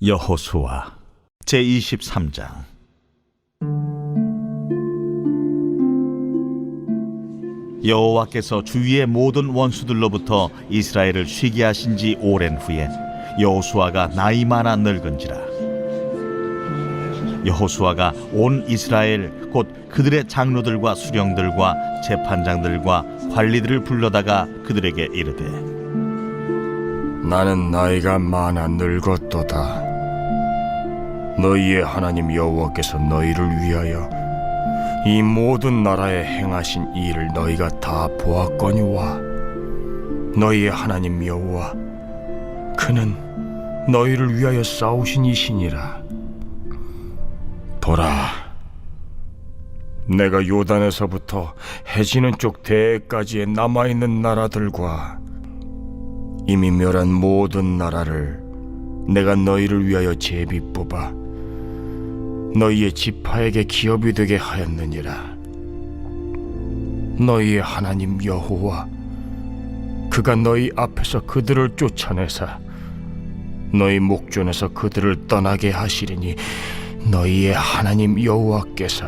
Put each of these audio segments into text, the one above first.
여호수아 제23장. 여호와께서 주위의 모든 원수들로부터 이스라엘을 쉬게 하신 지 오랜 후에 여호수아가 나이 많아 늙은지라. 여호수아가 온 이스라엘 곧 그들의 장로들과 수령들과 재판장들과 관리들을 불러다가 그들에게 이르되, 나는 나이가 많아 늙었도다. 너희의 하나님 여호와께서 너희를 위하여 이 모든 나라에 행하신 일을 너희가 다 보았거니와, 너희의 하나님 여호와 그는 너희를 위하여 싸우신 이시니라. 보라, 내가 요단에서부터 해지는 쪽 대까지의 남아있는 나라들과 이미 멸한 모든 나라를 내가 너희를 위하여 제비 뽑아 너희의 지파에게 기업이 되게 하였느니라. 너희의 하나님 여호와 그가 너희 앞에서 그들을 쫓아내사 너희 목전에서 그들을 떠나게 하시리니, 너희의 하나님 여호와께서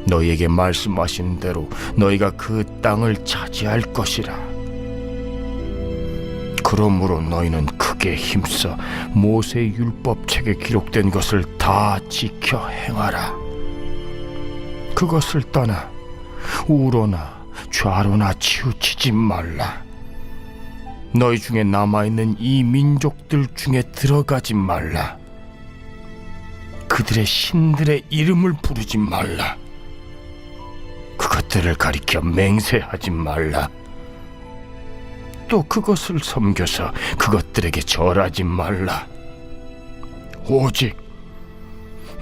너희에게 말씀하신 대로 너희가 그 땅을 차지할 것이라. 그러므로 너희는 크게 힘써 모세의 율법책에 기록된 것을 다 지켜 행하라. 그것을 떠나 우로나 좌로나 치우치지 말라. 너희 중에 남아있는 이 민족들 중에 들어가지 말라. 그들의 신들의 이름을 부르지 말라. 그것들을 가리켜 맹세하지 말라. 또 그것을 섬겨서 그것들에게 절하지 말라. 오직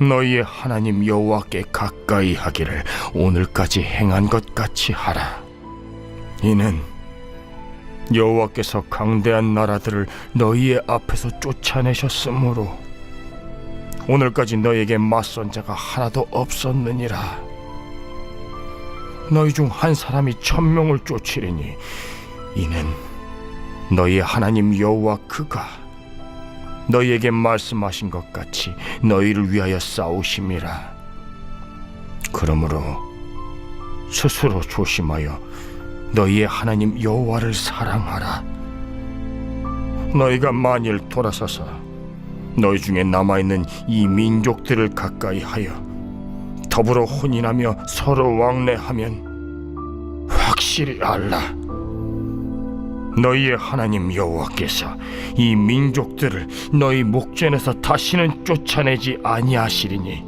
너희의 하나님 여호와께 가까이 하기를 오늘까지 행한 것 같이 하라. 이는 여호와께서 강대한 나라들을 너희의 앞에서 쫓아내셨으므로 오늘까지 너희에게 맞선 자가 하나도 없었느니라. 너희 중 한 사람이 1000명을 쫓으리니 이는 너희의 하나님 여호와 그가 너희에게 말씀하신 것 같이 너희를 위하여 싸우심이라. 그러므로 스스로 조심하여 너희의 하나님 여호와를 사랑하라. 너희가 만일 돌아서서 너희 중에 남아있는 이 민족들을 가까이 하여 더불어 혼인하며 서로 왕래하면 확실히 알라. 너희의 하나님 여호와께서 이 민족들을 너희 목전에서 다시는 쫓아내지 아니하시리니,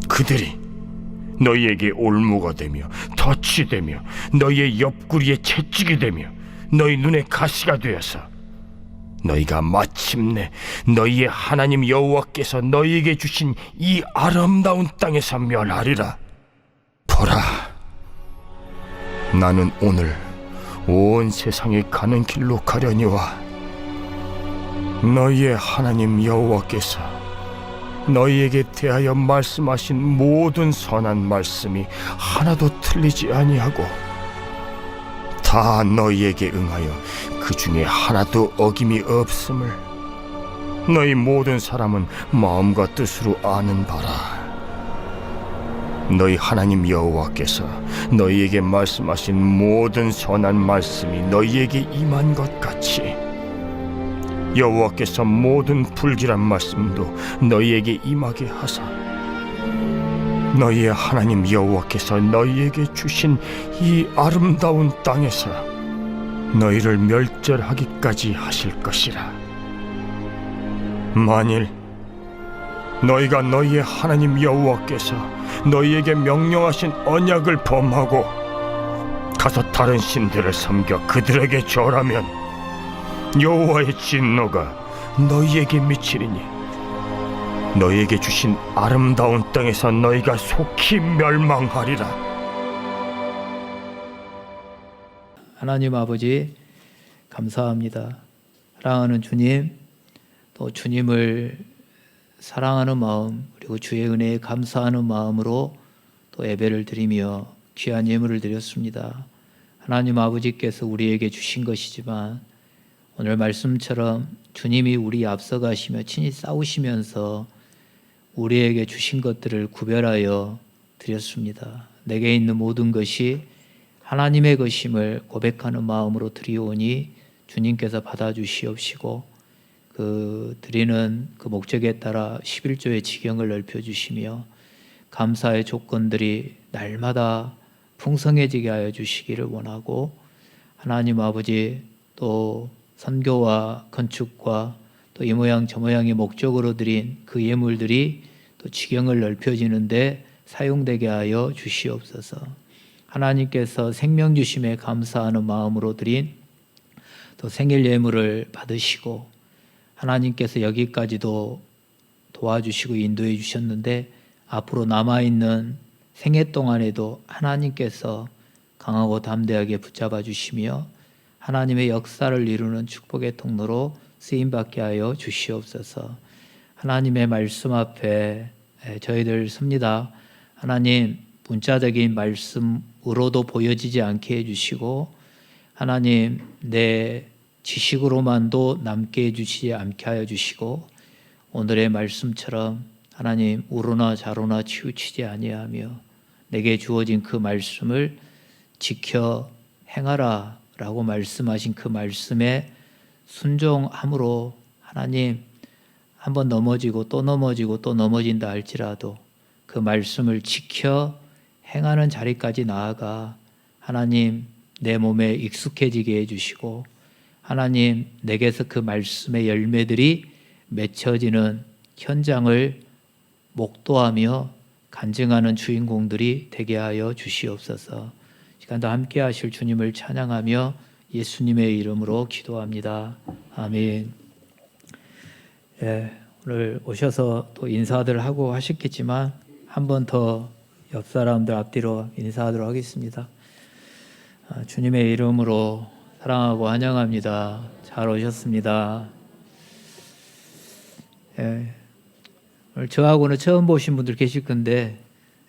그들이 너희에게 올무가 되며 덫이 되며 너희의 옆구리에 채찍이 되며 너희 눈에 가시가 되어서 너희가 마침내 너희의 하나님 여호와께서 너희에게 주신 이 아름다운 땅에서 멸하리라. 보라, 나는 오늘 온 세상에 가는 길로 가려니와 너희의 하나님 여호와께서 너희에게 대하여 말씀하신 모든 선한 말씀이 하나도 틀리지 아니하고 다 너희에게 응하여 그 중에 하나도 어김이 없음을 너희 모든 사람은 마음과 뜻으로 아는 바라. 너희 하나님 여호와께서 너희에게 말씀하신 모든 선한 말씀이 너희에게 임한 것 같이 여호와께서 모든 불길한 말씀도 너희에게 임하게 하사 너희의 하나님 여호와께서 너희에게 주신 이 아름다운 땅에서 너희를 멸절하기까지 하실 것이라. 만일 너희가 너희의 하나님 여호와께서 너희에게 명령하신 언약을 범하고 가서 다른 신들을 섬겨 그들에게 절하면 여호와의 진노가 너희에게 미치리니 너희에게 주신 아름다운 땅에서 너희가 속히 멸망하리라. 하나님 아버지, 감사합니다. 사랑하는 주님, 또 주님을 사랑하는 마음, 그리고 주의 은혜에 감사하는 마음으로 또 예배를 드리며 귀한 예물을 드렸습니다. 하나님 아버지께서 우리에게 주신 것이지만 오늘 말씀처럼 주님이 우리 앞서가시며 친히 싸우시면서 우리에게 주신 것들을 구별하여 드렸습니다. 내게 있는 모든 것이 하나님의 것임을 고백하는 마음으로 드리오니 주님께서 받아주시옵시고 그 드리는 그 목적에 따라 11조의 지경을 넓혀주시며 감사의 조건들이 날마다 풍성해지게 하여 주시기를 원하고 하나님 아버지 또 선교와 건축과 또 이 모양 저 모양의 목적으로 드린 그 예물들이 또 지경을 넓혀지는데 사용되게 하여 주시옵소서. 하나님께서 생명 주심에 감사하는 마음으로 드린 또 생일 예물을 받으시고 하나님께서 여기까지도 도와주시고 인도해 주셨는데 앞으로 남아있는 생애 동안에도 하나님께서 강하고 담대하게 붙잡아 주시며 하나님의 역사를 이루는 축복의 통로로 쓰임받게 하여 주시옵소서. 하나님의 말씀 앞에 저희들 섭니다. 하나님 문자적인 말씀으로도 보여지지 않게 해주시고 하나님 내 지식으로만도 남게 해주시지 않게 하여 주시고 오늘의 말씀처럼 하나님 우로나 좌로나 치우치지 아니하며 내게 주어진 그 말씀을 지켜 행하라 라고 말씀하신 그 말씀에 순종함으로 하나님 한번 넘어지고 또 넘어지고 또 넘어진다 할지라도 그 말씀을 지켜 행하는 자리까지 나아가 하나님 내 몸에 익숙해지게 해주시고 하나님 내게서 그 말씀의 열매들이 맺혀지는 현장을 목도하며 간증하는 주인공들이 되게 하여 주시옵소서. 시간도 함께 하실 주님을 찬양하며 예수님의 이름으로 기도합니다. 아멘. 오늘 오셔서 또 인사들 하고 하셨겠지만 한 번 더 옆 사람들 앞뒤로 인사하도록 하겠습니다. 주님의 이름으로 사랑하고 환영합니다. 잘 오셨습니다. 오늘 저하고는 처음 보신 분들 계실 건데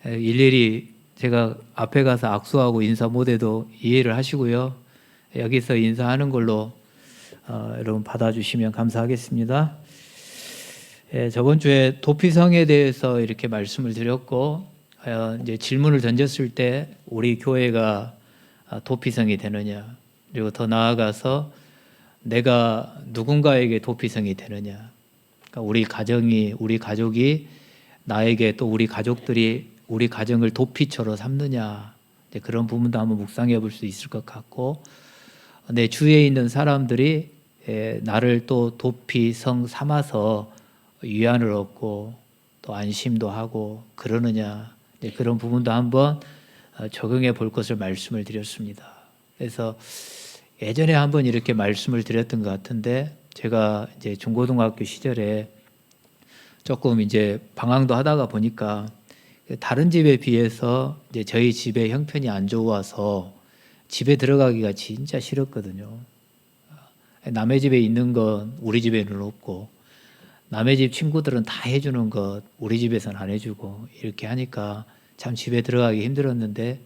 일일이 제가 앞에 가서 악수하고 인사 못해도 이해를 하시고요. 여기서 인사하는 걸로 여러분 받아주시면 감사하겠습니다. 저번 주에 도피성에 대해서 이렇게 말씀을 드렸고 이제 질문을 던졌을 때 우리 교회가 도피성이 되느냐 그리고 더 나아가서 내가 누군가에게 도피성이 되느냐 그러니까 우리 가족이 나에게 또 우리 가족들이 우리 가정을 도피처로 삼느냐 그런 부분도 한번 묵상해 볼 수 있을 것 같고 내 주위에 있는 사람들이 나를 또 도피성 삼아서 위안을 얻고 또 안심도 하고 그러느냐 그런 부분도 한번 적용해 볼 것을 말씀을 드렸습니다. 그래서 예전에 한번 이렇게 말씀을 드렸던 것 같은데 제가 이제 중고등학교 시절에 조금 이제 방황도 하다가 보니까 다른 집에 비해서 이제 저희 집의 형편이 안 좋아서 집에 들어가기가 진짜 싫었거든요. 남의 집에 있는 건 우리 집에는 없고 남의 집 친구들은 다 해주는 것 우리 집에서는 안 해주고 이렇게 하니까 참 집에 들어가기 힘들었는데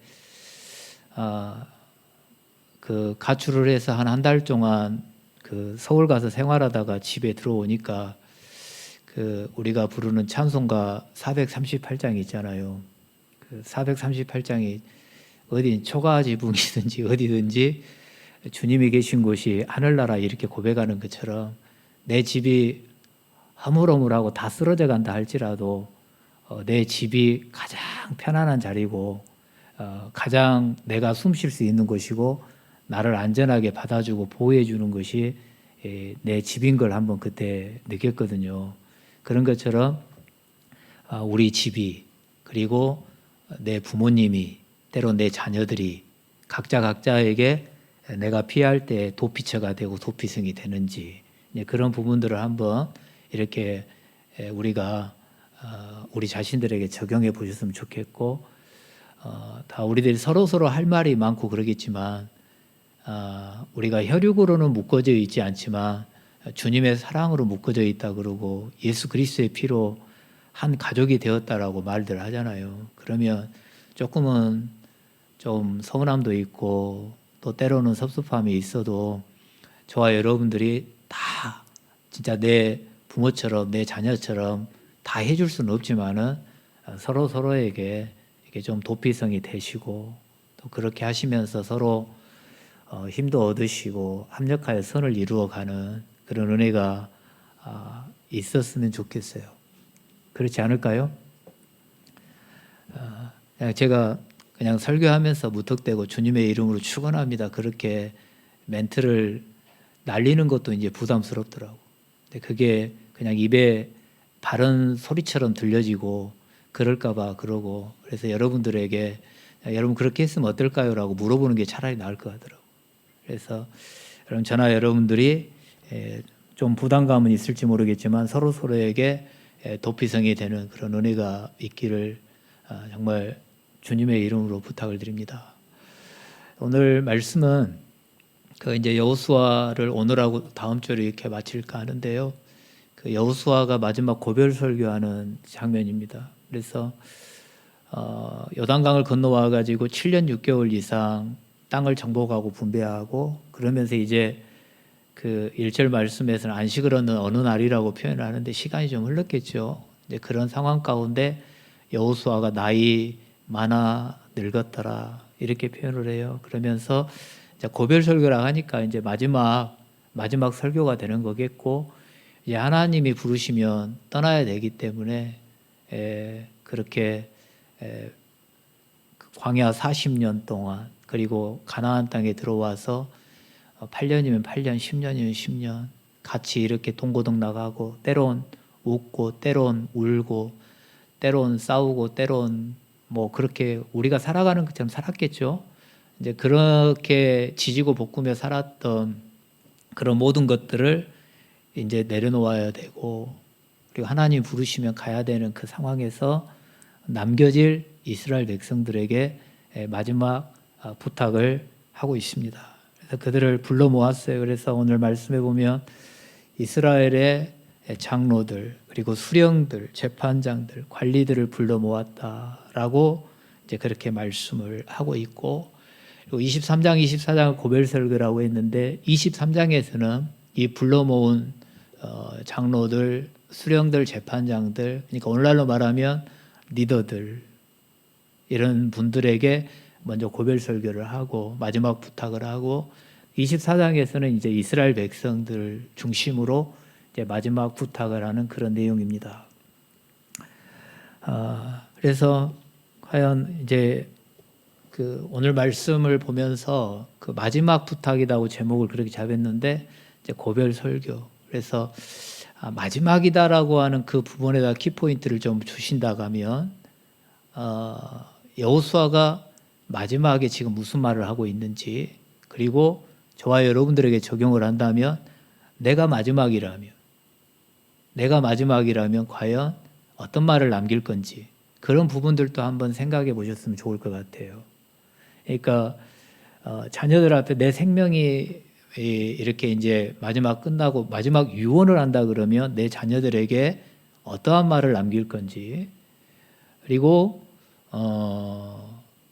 그 가출을 해서 한 달 동안 그 서울 가서 생활하다가 집에 들어오니까 그 우리가 부르는 찬송가 438장이 있잖아요. 그 438장이 어디 초가지붕이든지 어디든지 주님이 계신 곳이 하늘나라 이렇게 고백하는 것처럼 내 집이 허물허물하고 다 쓰러져 간다 할지라도 내 집이 가장 편안한 자리고 가장 내가 숨 쉴 수 있는 곳이고 나를 안전하게 받아주고 보호해 주는 것이 내 집인 걸 한번 그때 느꼈거든요. 그런 것처럼 우리 집이 그리고 내 부모님이 때로 내 자녀들이 각자에게 내가 피할 때 도피처가 되고 도피성이 되는지 그런 부분들을 한번 이렇게 우리가 우리 자신들에게 적용해 보셨으면 좋겠고 다 우리들이 서로 할 말이 많고 그러겠지만 우리가 혈육으로는 묶어져 있지 않지만 주님의 사랑으로 묶어져 있다 그러고 예수 그리스도의 피로 한 가족이 되었다라고 말들 하잖아요. 그러면 조금은 좀 서운함도 있고 또 때로는 섭섭함이 있어도 저와 여러분들이 다 진짜 내 부모처럼 내 자녀처럼 다 해줄 수는 없지만은 서로 서로에게 이게 좀 도피성이 되시고 또 그렇게 하시면서 서로 힘도 얻으시고 합력하여 선을 이루어가는 그런 은혜가 있었으면 좋겠어요. 그렇지 않을까요? 제가 그냥 설교하면서 무턱대고 주님의 이름으로 축원합니다. 그렇게 멘트를 날리는 것도 이제 부담스럽더라고. 근데 그게 그냥 입에 바른 소리처럼 들려지고 그럴까봐 그러고, 그래서 여러분들에게 여러분 그렇게 했으면 어떨까요? 라고 물어보는 게 차라리 나을 것 같더라고. 그래서 여러분, 저나 여러분들이 좀 부담감은 있을지 모르겠지만 서로 서로에게 도피성이 되는 그런 은혜가 있기를 정말 주님의 이름으로 부탁을 드립니다. 오늘 말씀은 그 이제 여호수아를 오늘하고 다음 주에 이렇게 마칠까 하는데요. 그 여호수아가 마지막 고별 설교하는 장면입니다. 그래서 요단강을 건너와 가지고 7년 6개월 이상 땅을 정복하고 분배하고, 그러면서 이제 그 1절 말씀에서는 안식을 얻는 어느 날이라고 표현을 하는데 시간이 좀 흘렀겠죠. 이제 그런 상황 가운데 여호수아가 나이 많아 늙었더라 이렇게 표현을 해요. 그러면서 이제 고별 설교라 하니까 이제 마지막 설교가 되는 거겠고, 이제 하나님이 부르시면 떠나야 되기 때문에 그렇게 광야 40년 동안, 그리고 가나안 땅에 들어와서 8년이면 8년, 10년이면 10년 같이 이렇게 동고동 나가고, 때론 웃고 때론 울고 때론 싸우고 때론 뭐 그렇게 우리가 살아가는 것처럼 살았겠죠. 이제 그렇게 지지고 볶으며 살았던 그런 모든 것들을 이제 내려놓아야 되고, 그리고 하나님 부르시면 가야 되는 그 상황에서 남겨질 이스라엘 백성들에게 마지막 부탁을 하고 있습니다. 그래서 그들을 불러 모았어요. 그래서 오늘 말씀해 보면 이스라엘의 장로들, 그리고 수령들, 재판장들, 관리들을 불러 모았다라고 이제 그렇게 말씀을 하고 있고, 그리고 23장, 24장을 고별 설교라고 했는데 23장에서는 이 불러 모은 장로들, 수령들, 재판장들, 그러니까 오늘날로 말하면 리더들, 이런 분들에게 먼저 고별 설교를 하고 마지막 부탁을 하고, 24장에서는 이제 이스라엘 백성들 중심으로 이제 마지막 부탁을 하는 그런 내용입니다. 그래서 과연 이제 그 오늘 말씀을 보면서 그 마지막 부탁이라고 제목을 그렇게 잡았는데 이제 고별 설교. 그래서 마지막이다라고 하는 그 부분에다 키포인트를 좀 주신다고 하면 여호수아가 마지막에 지금 무슨 말을 하고 있는지, 그리고 저와 여러분들에게 적용을 한다면 내가 마지막이라면 과연 어떤 말을 남길 건지, 그런 부분들도 한번 생각해 보셨으면 좋을 것 같아요. 그러니까 자녀들 앞에 내 생명이 이렇게 이제 마지막 끝나고 마지막 유언을 한다 그러면 내 자녀들에게 어떠한 말을 남길 건지, 그리고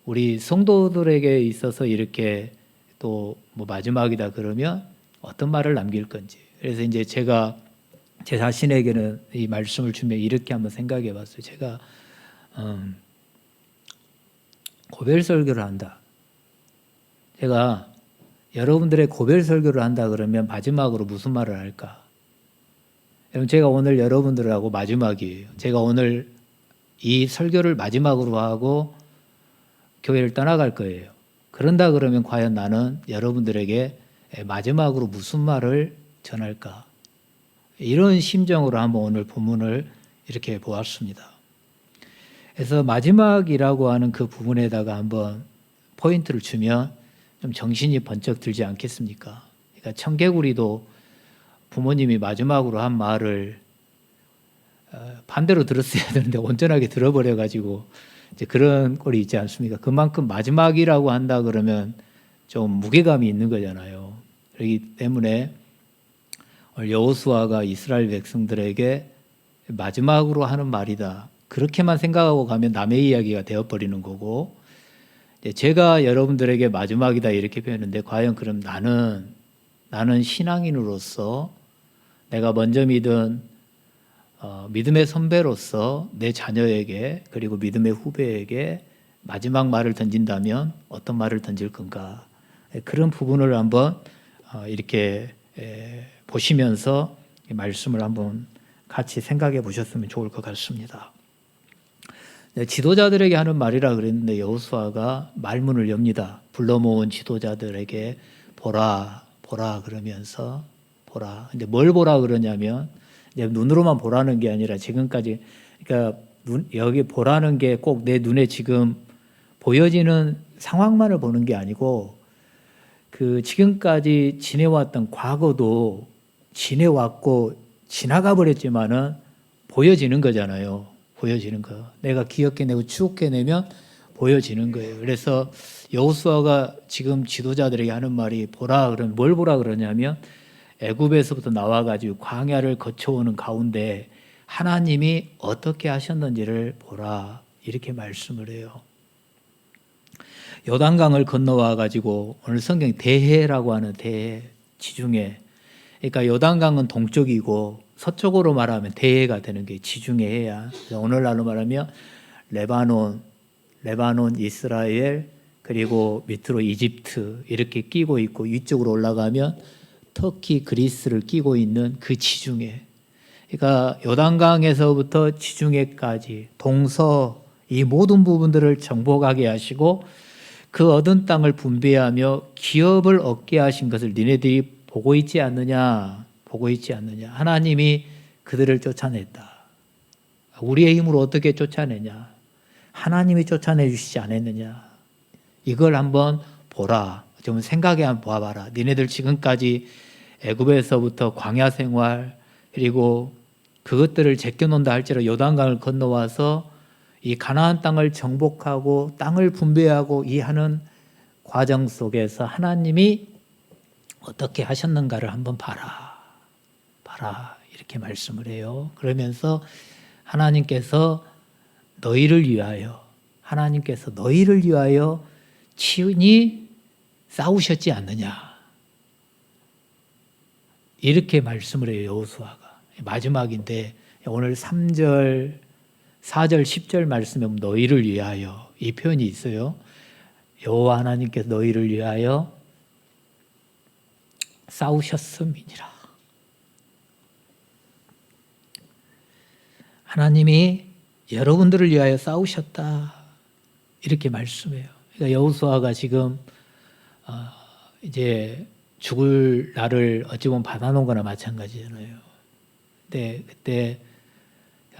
우리 성도들에게 있어서 이렇게 또 뭐 마지막이다 그러면 어떤 말을 남길 건지. 그래서 이제 제가 제 자신에게는 이 말씀을 주며 이렇게 한번 생각해 봤어요. 제가 고별 설교를 한다. 제가 여러분들의 고별 설교를 한다 그러면 마지막으로 무슨 말을 할까? 여러분, 제가 오늘 여러분들하고 마지막이에요. 제가 오늘 이 설교를 마지막으로 하고 교회를 떠나갈 거예요. 그런다 그러면 과연 나는 여러분들에게 마지막으로 무슨 말을 전할까? 이런 심정으로 한번 오늘 본문을 이렇게 보았습니다. 그래서 마지막이라고 하는 그 부분에다가 한번 포인트를 주면 좀 정신이 번쩍 들지 않겠습니까? 그러니까 청개구리도 부모님이 마지막으로 한 말을 반대로 들었어야 되는데 온전하게 들어버려가지고 이제 그런 꼴이 있지 않습니까? 그만큼 마지막이라고 한다 그러면 좀 무게감이 있는 거잖아요. 그렇기 때문에 여호수아가 이스라엘 백성들에게 마지막으로 하는 말이다, 그렇게만 생각하고 가면 남의 이야기가 되어버리는 거고, 제가 여러분들에게 마지막이다 이렇게 표현했는데 과연 그럼 나는 나는 신앙인으로서 내가 먼저 믿은 믿음의 선배로서 내 자녀에게 그리고 믿음의 후배에게 마지막 말을 던진다면 어떤 말을 던질 건가? 그런 부분을 한번 이렇게 보시면서 이 말씀을 한번 같이 생각해 보셨으면 좋을 것 같습니다. 지도자들에게 하는 말이라 그랬는데 여호수아가 말문을 엽니다. 불러 모은 지도자들에게 보라 그러면서 보라. 근데 뭘 보라 그러냐면 이제 눈으로만 보라는 게 아니라 지금까지 그러니까 여기 보라는 게 꼭 내 눈에 지금 보여지는 상황만을 보는 게 아니고 그 지금까지 지내왔던 과거도 지내왔고 지나가 버렸지만은 보여지는 거잖아요. 보여지는 거. 내가 기억해내고 추억해내면 보여지는 거예요. 그래서 여호수아가 지금 지도자들에게 하는 말이 보라 그러면 뭘 보라 그러냐면 애굽에서부터 나와가지고 광야를 거쳐오는 가운데 하나님이 어떻게 하셨는지를 보라 이렇게 말씀을 해요. 요단강을 건너와 가지고 오늘 성경 대해라고 하는 대해 지중해. 그러니까 요단강은 동쪽이고 서쪽으로 말하면 대해가 되는 게 지중해 해야. 오늘날로 말하면 레바논, 이스라엘 그리고 밑으로 이집트 이렇게 끼고 있고 위쪽으로 올라가면 터키, 그리스를 끼고 있는 그 지중해. 그러니까 요단강에서부터 지중해까지 동서 이 모든 부분들을 정복하게 하시고 그 얻은 땅을 분배하며 기업을 얻게 하신 것을 니네들이 보고 있지 않느냐. 하나님이 그들을 쫓아냈다. 우리의 힘으로 어떻게 쫓아내냐. 하나님이 쫓아내 주시지 않았느냐. 이걸 한번 보라. 좀 생각해 한번 봐봐라. 니네들 지금까지 애굽에서부터 광야 생활 그리고 그것들을 제껴놓는다 할지라도 요단강을 건너와서 이 가나안 땅을 정복하고 땅을 분배하고 이 하는 과정 속에서 하나님이 어떻게 하셨는가를 한번 봐라 이렇게 말씀을 해요. 그러면서 하나님께서 너희를 위하여 친히 싸우셨지 않느냐 이렇게 말씀을 해요. 여호수아가 마지막인데 오늘 3절 4절 10절 말씀에 보면 너희를 위하여 이 표현이 있어요. 여호와 하나님께서 너희를 위하여 싸우셨음이니라. 하나님이 여러분들을 위하여 싸우셨다 이렇게 말씀해요. 그러니까 여호수아가 지금 이제 죽을 날을 어찌 보면 받아놓은 거나 마찬가지잖아요. 근데 그때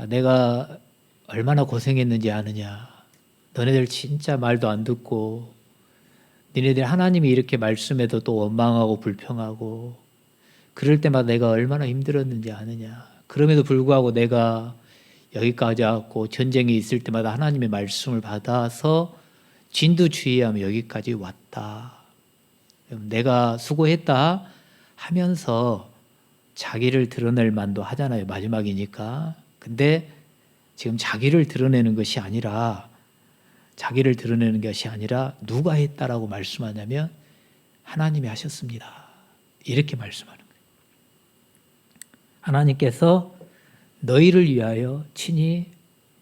내가 얼마나 고생했는지 아느냐. 너네들 진짜 말도 안 듣고 너네들 하나님이 이렇게 말씀해도 또 원망하고 불평하고 그럴 때마다 내가 얼마나 힘들었는지 아느냐. 그럼에도 불구하고 내가 여기까지 왔고 전쟁이 있을 때마다 하나님의 말씀을 받아서 진두주의하며 여기까지 왔다. 내가 수고했다 하면서 자기를 드러낼 만도 하잖아요. 마지막이니까. 근데 지금 자기를 드러내는 것이 아니라 누가 했다라고 말씀하냐면 하나님이 하셨습니다. 이렇게 말씀하는 거예요. 하나님께서 너희를 위하여 친히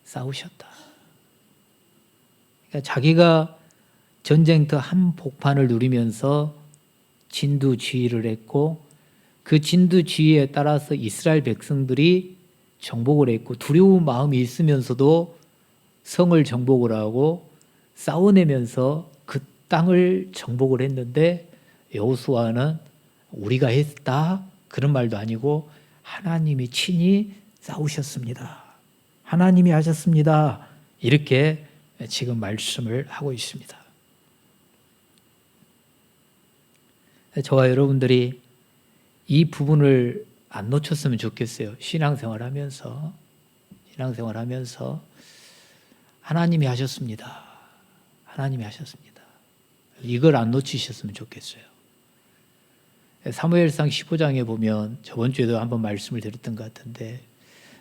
싸우셨다. 그러니까 자기가 전쟁터 한복판을 누리면서 진두지휘를 했고 그 진두지휘에 따라서 이스라엘 백성들이 정복을 했고 두려운 마음이 있으면서도 성을 정복을 하고 싸워내면서 그 땅을 정복을 했는데 여호수아는 우리가 했다 그런 말도 아니고 하나님이 친히 싸우셨습니다. 하나님이 하셨습니다. 이렇게 지금 말씀을 하고 있습니다. 저와 여러분들이 이 부분을 안 놓쳤으면 좋겠어요. 신앙생활하면서 하나님이 하셨습니다. 이걸 안 놓치셨으면 좋겠어요. 사무엘상 15장에 보면 저번 주에도 한번 말씀을 드렸던 것 같은데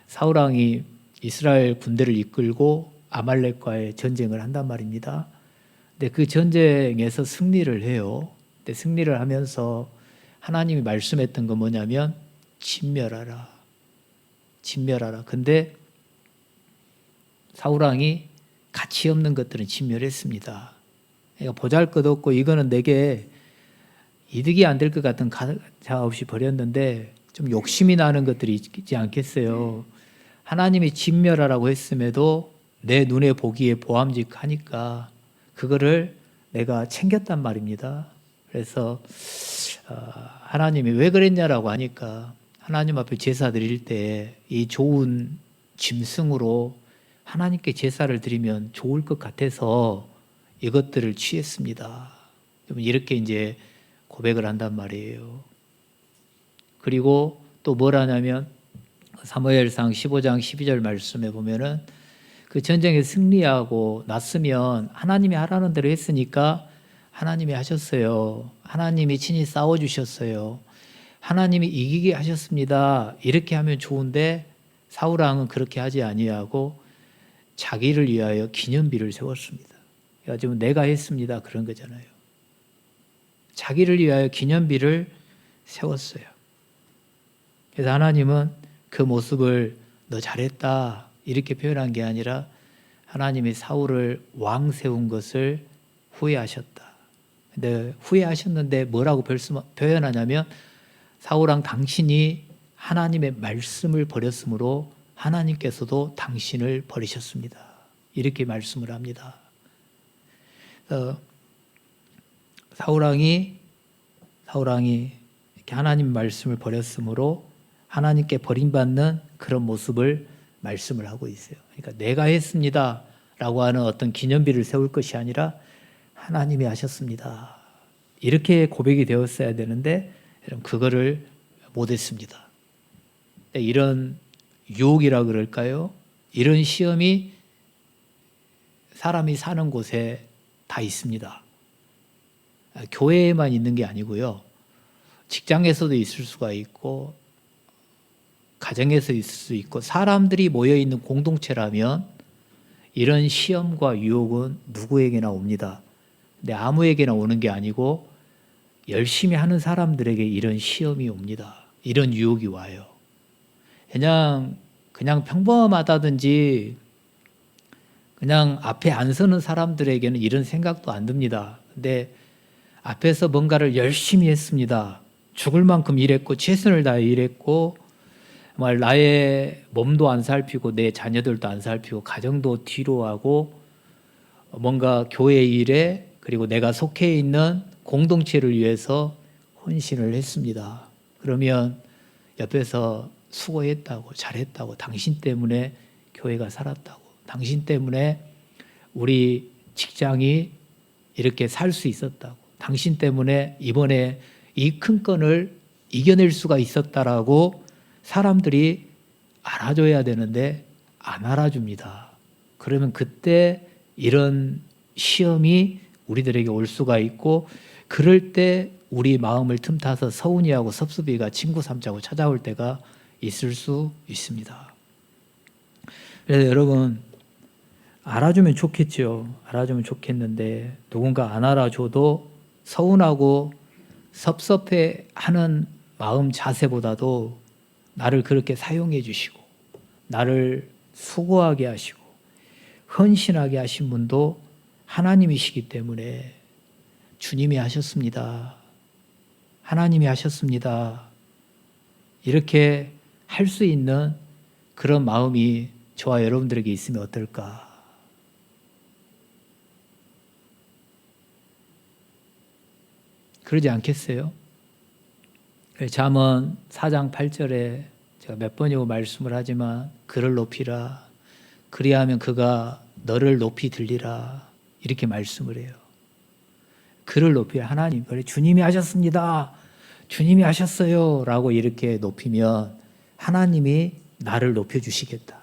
사울왕이 이스라엘 군대를 이끌고 아말렉과의 전쟁을 한단 말입니다. 근데 그 전쟁에서 승리를 해요. 근데 승리를 하면서 하나님이 말씀했던 건 뭐냐면 진멸하라. 진멸하라. 근데 사울왕이 가치 없는 것들은 진멸했습니다. 그러니까 보잘것없고 이거는 내게 이득이 안 될 것 같은 가차 없이 버렸는데 좀 욕심이 나는 것들이 있지 않겠어요. 하나님이 진멸하라고 했음에도 내 눈에 보기에 보암직하니까 그거를 내가 챙겼단 말입니다. 그래서 하나님이 왜 그랬냐라고 하니까 하나님 앞에 제사 드릴 때 이 좋은 짐승으로 하나님께 제사를 드리면 좋을 것 같아서 이것들을 취했습니다. 이렇게 이제 고백을 한단 말이에요. 그리고 또 뭘 하냐면 사무엘상 15장 12절 말씀에 보면은 그 전쟁에 승리하고 났으면 하나님이 하라는 대로 했으니까 하나님이 하셨어요. 하나님이 친히 싸워주셨어요. 하나님이 이기게 하셨습니다. 이렇게 하면 좋은데 사울왕은 그렇게 하지 아니하고 자기를 위하여 기념비를 세웠습니다. 그래가지고 내가 했습니다. 그런 거잖아요. 자기를 위하여 기념비를 세웠어요. 그래서 하나님은 그 모습을 너 잘했다 이렇게 표현한 게 아니라 하나님이 사울을 왕 세운 것을 후회하셨다. 근데 후회하셨는데 뭐라고 표현하냐면 사울왕 당신이 하나님의 말씀을 버렸으므로 하나님께서도 당신을 버리셨습니다. 이렇게 말씀을 합니다. 사울왕이 이렇게 하나님 말씀을 버렸으므로 하나님께 버림받는 그런 모습을 말씀을 하고 있어요. 그러니까 내가 했습니다 라고 하는 어떤 기념비를 세울 것이 아니라 하나님이 하셨습니다. 이렇게 고백이 되었어야 되는데 그거를 못했습니다. 이런 유혹이라 그럴까요? 이런 시험이 사람이 사는 곳에 다 있습니다. 교회에만 있는 게 아니고요. 직장에서도 있을 수가 있고 가정에서 있을 수 있고 사람들이 모여있는 공동체라면 이런 시험과 유혹은 누구에게나 옵니다. 근데 아무에게나 오는 게 아니고 열심히 하는 사람들에게 이런 시험이 옵니다. 이런 유혹이 와요. 그냥 평범하다든지 그냥 앞에 안 서는 사람들에게는 이런 생각도 안 듭니다. 근데 앞에서 뭔가를 열심히 했습니다. 죽을 만큼 일했고 최선을 다해 일했고 정말 나의 몸도 안 살피고 내 자녀들도 안 살피고 가정도 뒤로 하고 뭔가 교회 일에 그리고 내가 속해 있는 공동체를 위해서 헌신을 했습니다. 그러면 옆에서 수고했다고 잘했다고 당신 때문에 교회가 살았다고 당신 때문에 우리 직장이 이렇게 살 수 있었다고 당신 때문에 이번에 이 큰 건을 이겨낼 수가 있었다라고 사람들이 알아줘야 되는데 안 알아줍니다. 그러면 그때 이런 시험이 우리들에게 올 수가 있고 그럴 때 우리 마음을 틈타서 서운해하고 섭섭이가 친구 삼자고 찾아올 때가 있을 수 있습니다. 그래서 여러분 알아주면 좋겠죠. 알아주면 좋겠는데 누군가 안 알아줘도 서운하고 섭섭해하는 마음 자세보다도 나를 그렇게 사용해 주시고 나를 수고하게 하시고 헌신하게 하신 분도 하나님이시기 때문에 주님이 하셨습니다. 하나님이 하셨습니다. 이렇게 할 수 있는 그런 마음이 저와 여러분들에게 있으면 어떨까? 그러지 않겠어요? 잠언 4장 8절에 제가 몇 번이고 말씀을 하지만 그를 높이라 그리하면 그가 너를 높이 들리라 이렇게 말씀을 해요. 그를 높이라 하나님 주님이 하셨습니다. 주님이 하셨어요 라고 이렇게 높이면 하나님이 나를 높여주시겠다.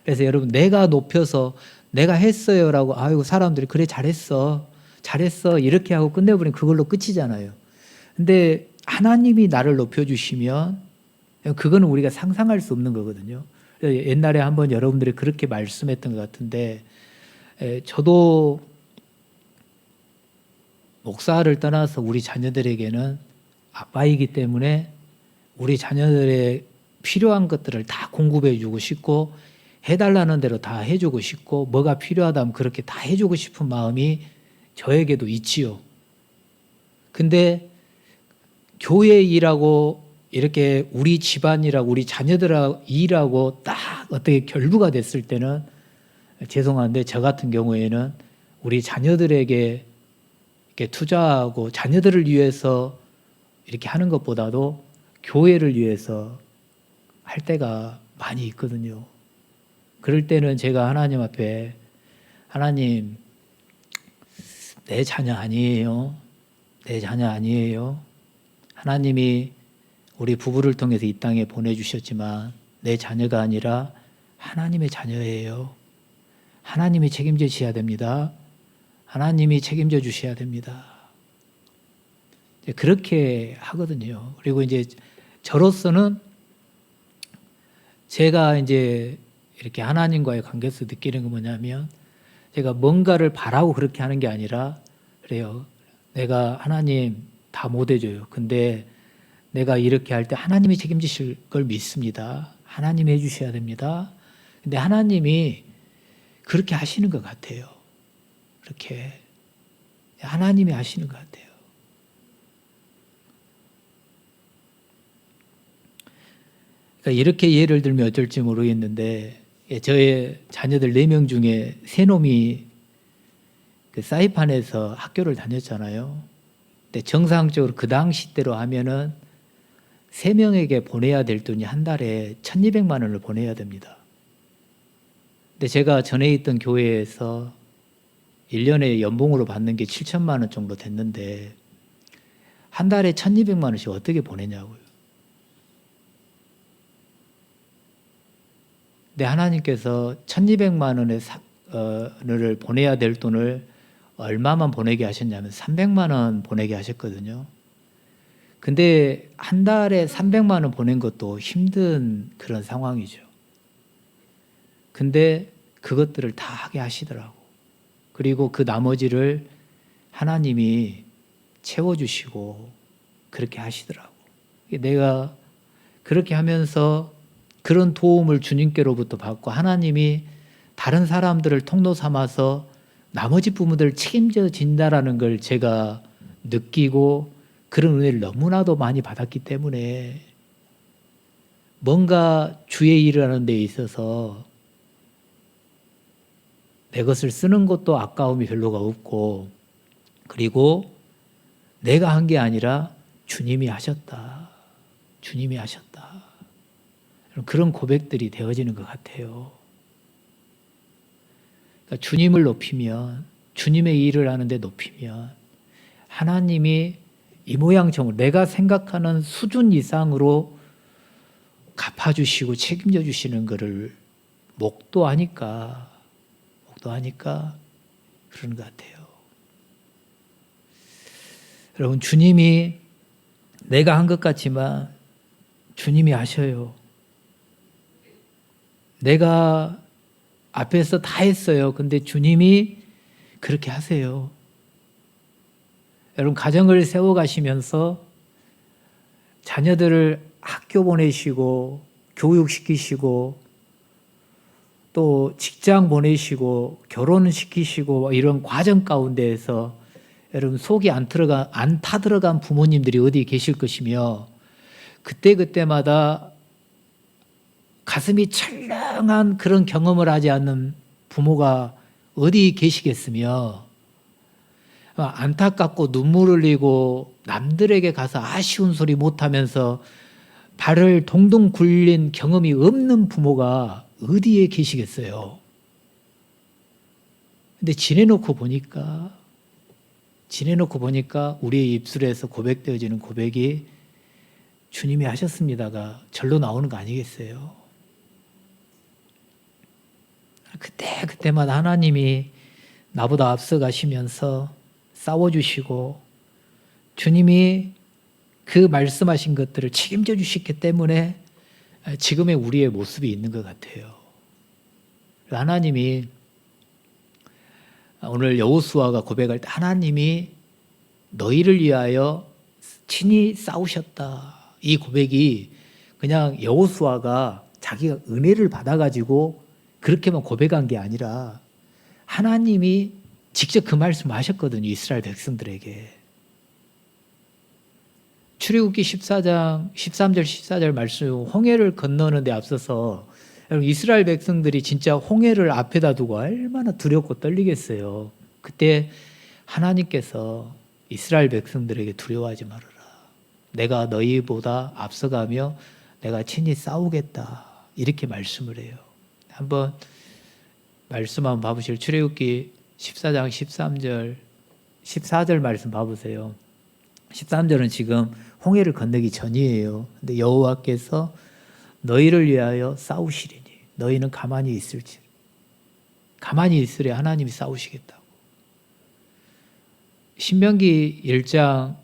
그래서 여러분 내가 높여서 내가 했어요 라고 아이고 사람들이 그래 잘했어 이렇게 하고 끝내버리면 그걸로 끝이잖아요. 근데 하나님이 나를 높여주시면 그거는 우리가 상상할 수 없는 거거든요. 옛날에 한번 여러분들이 그렇게 말씀했던 것 같은데 저도 목사를 떠나서 우리 자녀들에게는 아빠이기 때문에 우리 자녀들의 필요한 것들을 다 공급해 주고 싶고 해달라는 대로 다 해주고 싶고 뭐가 필요하다면 그렇게 다 해주고 싶은 마음이 저에게도 있지요. 근데 교회 일하고 이렇게 우리 집안이라고 우리 자녀들하고 일하고 딱 어떻게 결부가 됐을 때는 죄송한데 저 같은 경우에는 우리 자녀들에게 이렇게 투자하고 자녀들을 위해서 이렇게 하는 것보다도 교회를 위해서 할 때가 많이 있거든요. 그럴 때는 제가 하나님 앞에 하나님 내 자녀 아니에요. 내 자녀 아니에요. 하나님이 우리 부부를 통해서 이 땅에 보내주셨지만 내 자녀가 아니라 하나님의 자녀예요. 하나님이 책임지셔야 됩니다. 하나님이 책임져 주셔야 됩니다. 그렇게 하거든요. 그리고 이제 저로서는 제가 이제 이렇게 하나님과의 관계에서 느끼는 건 뭐냐면 제가 뭔가를 바라고 그렇게 하는 게 아니라 그래요. 내가 하나님 다 못 해줘요. 근데 내가 이렇게 할 때 하나님이 책임지실 걸 믿습니다. 하나님이 해주셔야 됩니다. 근데 하나님이 그렇게 하시는 것 같아요. 그렇게 하나님이 하시는 것 같아요. 그러니까 이렇게 예를 들면 어쩔지 모르겠는데 저의 자녀들 4명 중에 3놈이 그 사이판에서 학교를 다녔잖아요. 근데 정상적으로 그 당시대로 하면은 3명에게 보내야 될 돈이 한 달에 1,200만 원을 보내야 됩니다. 근데 제가 전에 있던 교회에서 1년에 연봉으로 받는 게 7천만 원 정도 됐는데 한 달에 1,200만 원씩 어떻게 보내냐고요. 근데 하나님께서 1,200만 원을 보내야 될 돈을 얼마만 보내게 하셨냐면 300만 원 보내게 하셨거든요. 근데 한 달에 300만 원 보낸 것도 힘든 그런 상황이죠. 근데 그것들을 다 하게 하시더라고. 그리고 그 나머지를 하나님이 채워주시고 그렇게 하시더라고. 내가 그렇게 하면서 그런 도움을 주님께로부터 받고 하나님이 다른 사람들을 통로 삼아서 나머지 부분들을 책임져 진다라는 걸 제가 느끼고 그런 은혜를 너무나도 많이 받았기 때문에 뭔가 주의 일을 하는 데 있어서 내 것을 쓰는 것도 아까움이 별로가 없고 그리고 내가 한 게 아니라 주님이 하셨다. 주님이 하셨다. 그런 고백들이 되어지는 것 같아요. 그러니까 주님을 높이면 주님의 일을 하는데 높이면 하나님이 이 모양처럼 내가 생각하는 수준 이상으로 갚아주시고 책임져 주시는 것을 목도하니까 그런 것 같아요. 여러분 주님이 내가 한 것 같지만 주님이 하셔요. 내가 앞에서 다 했어요. 근데 주님이 그렇게 하세요. 여러분 가정을 세워가시면서 자녀들을 학교 보내시고 교육시키시고 또 직장 보내시고 결혼시키시고 이런 과정 가운데에서 여러분 속이 안 타들어간 부모님들이 어디 계실 것이며 그때마다 가슴이 철렁한 그런 경험을 하지 않는 부모가 어디 계시겠으며 안타깝고 눈물 흘리고 남들에게 가서 아쉬운 소리 못하면서 발을 동동 굴린 경험이 없는 부모가 어디에 계시겠어요. 근데 지내놓고 보니까 우리의 입술에서 고백되어지는 고백이 주님이 하셨습니다가 절로 나오는 거 아니겠어요. 그때마다 하나님이 나보다 앞서 가시면서 싸워주시고 주님이 그 말씀하신 것들을 책임져 주셨기 때문에 지금의 우리의 모습이 있는 것 같아요. 하나님이 오늘 여호수아가 고백할 때 하나님이 너희를 위하여 친히 싸우셨다. 이 고백이 그냥 여호수아가 자기가 은혜를 받아가지고 그렇게만 고백한 게 아니라 하나님이 직접 그 말씀 하셨거든요. 이스라엘 백성들에게. 출애굽기 14장 13절 14절 말씀, 홍해를 건너는 데 앞서서 여러분, 이스라엘 백성들이 진짜 홍해를 앞에다 두고 얼마나 두렵고 떨리겠어요. 그때 하나님께서 이스라엘 백성들에게 두려워하지 말아라. 내가 너희보다 앞서가며 내가 친히 싸우겠다. 이렇게 말씀을 해요. 한번 말씀 한번 봐보실. 출애굽기 14장 13절 14절 말씀 봐보세요. 13절은 지금 홍해를 건너기 전이에요. 근데 여호와께서 너희를 위하여 싸우시리니 너희는 가만히 있을지. 가만히 있으려 하나님이 싸우시겠다고. 신명기 1장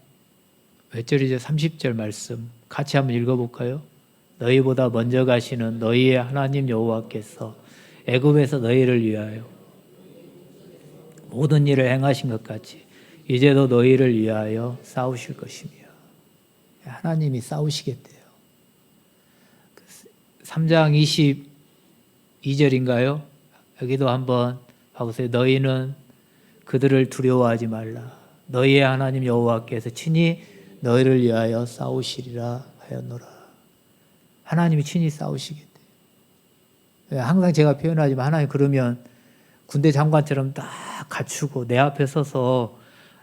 몇 절이죠? 30절 말씀 같이 한번 읽어볼까요? 너희보다 먼저 가시는 너희의 하나님 여호와께서 애굽에서 너희를 위하여 모든 일을 행하신 것 같이 이제도 너희를 위하여 싸우실 것이며. 하나님이 싸우시겠대요. 3장 22절인가요? 여기도 한번 봐보세요. 너희는 그들을 두려워하지 말라. 너희의 하나님 여호와께서 친히 너희를 위하여 싸우시리라 하였노라. 하나님이 친히 싸우시겠대요. 항상 제가 표현하지만 하나님 그러면 군대 장관처럼 딱 갖추고 내 앞에 서서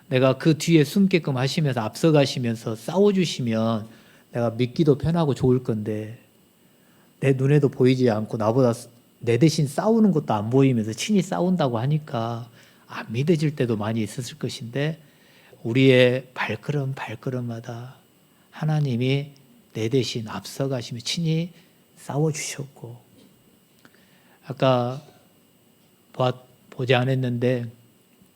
내가 그 뒤에 숨게끔 하시면서 앞서가시면서 싸워주시면 내가 믿기도 편하고 좋을 건데 내 눈에도 보이지 않고 나보다 내 대신 싸우는 것도 안 보이면서 친히 싸운다고 하니까 안 믿어질 때도 많이 있었을 것인데 우리의 발걸음마다 하나님이 내 대신 앞서가시며 친히 싸워주셨고, 아까 보지 않았는데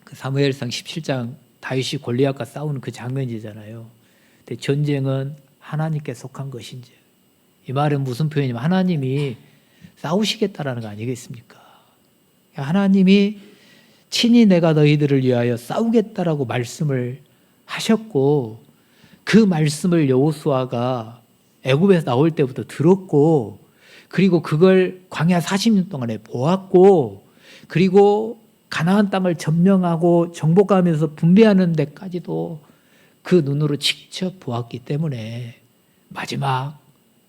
그 사무엘상 17장 다윗이 골리앗과 싸우는 그 장면이잖아요. 근데 전쟁은 하나님께 속한 것인지, 이 말은 무슨 표현이냐면 하나님이 싸우시겠다라는 거 아니겠습니까? 하나님이 친히 내가 너희들을 위하여 싸우겠다라고 말씀을 하셨고, 그 말씀을 여호수아가 애굽에서 나올 때부터 들었고, 그리고 그걸 광야 40년 동안에 보았고, 그리고 가나안 땅을 점령하고 정복하면서 분배하는 데까지도 그 눈으로 직접 보았기 때문에 마지막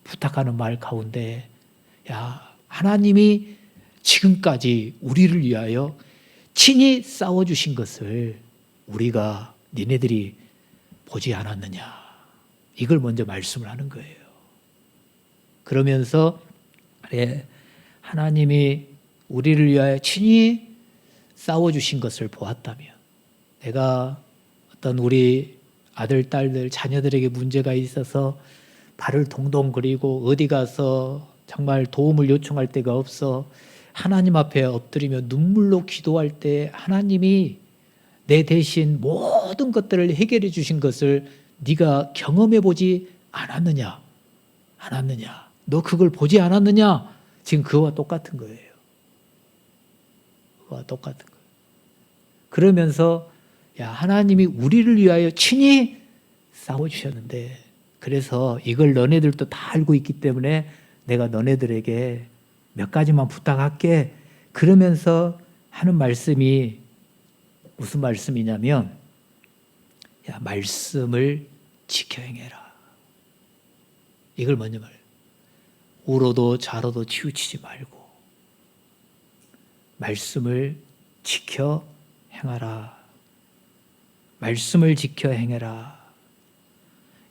부탁하는 말 가운데, 야, 하나님이 지금까지 우리를 위하여 친히 싸워주신 것을 우리가 니네들이 보지 않았느냐, 이걸 먼저 말씀을 하는 거예요. 그러면서 그래, 하나님이 우리를 위하여 친히 싸워주신 것을 보았다면, 내가 어떤 우리 아들, 딸들, 자녀들에게 문제가 있어서 발을 동동 그리고 어디 가서 정말 도움을 요청할 데가 없어 하나님 앞에 엎드리며 눈물로 기도할 때 하나님이 내 대신 모든 것들을 해결해 주신 것을 네가 경험해 보지 않았느냐? 너 그걸 보지 않았느냐? 지금 그와 똑같은 거예요. 그와 똑같은 거예요. 그러면서 야, 하나님이 우리를 위하여 친히 싸워주셨는데, 그래서 이걸 너네들도 다 알고 있기 때문에 내가 너네들에게 몇 가지만 부탁할게. 그러면서 하는 말씀이 무슨 말씀이냐면, 야, 말씀을 지켜 행해라. 이걸 먼저 말해요. 우로도 좌로도 치우치지 말고 말씀을 지켜 행하라. 말씀을 지켜 행해라.